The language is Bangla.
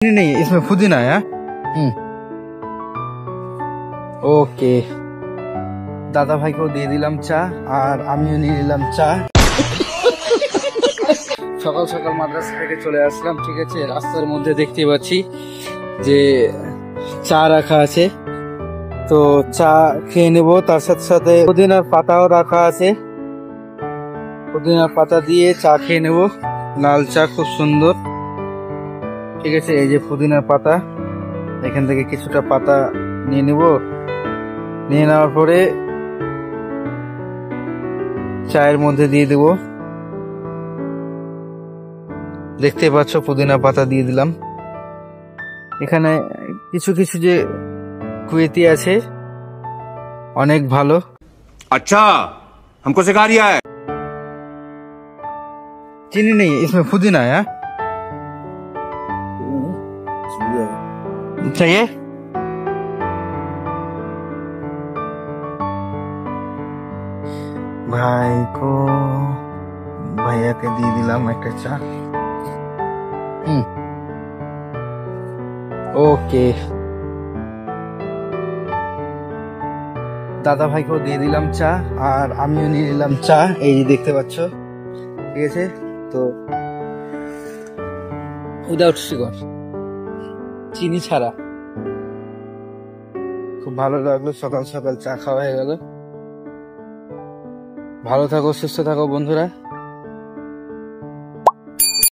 नहीं, इसमें पुदीना है। ওকে, দাদা ভাইকেও দিয়ে দিলাম চা আর আমিও নিয়ে নিলাম চা। সকাল সকাল মাদ্রাসা থেকে চলে আসলাম, ঠিক আছে। রাস্তার মধ্যে দেখতে পাচ্ছি যে চা রাখা আছে, তো চা খেয়ে নেবো। তার সাথে সাথে পুদিনার পাতাও রাখা আছে, পুদিনার পাতা দিয়ে চা খেয়ে নেবো। লাল চা, খুব সুন্দর, ঠিক আছে। এই যে পুদিনার পাতা, এখান থেকে কিছুটা পাতা নিয়ে নেব। নিয়ে নেওয়ার পরে চায়ের মধ্যে দিয়ে দেব। দেখতে পাচ্ছ পুদিনা পাতা দিয়ে দিলাম। এখানে কিছু কিছু যে কুয়েতি আছে, অনেক ভালো। अच्छा, हमको सिखा रिया है। चीनी नहीं, इसमें पुदीना है। चाहिए? भाई को, भैया के দিয়ে দিলাম একটা চা। ওকে, দাদা ভাইকেও দিয়ে দিলাম চা আর আমিও নিয়ে নিলাম চা, এই দেখতে পাচ্ছ, ঠিক আছে। তো উইদাউট সুগার, চিনি ছাড়া। খুব ভালো লাগলো, সকাল সকাল চা খাওয়া হয়ে গেল। ভালো থাকো, সুস্থ থাকো বন্ধুরা।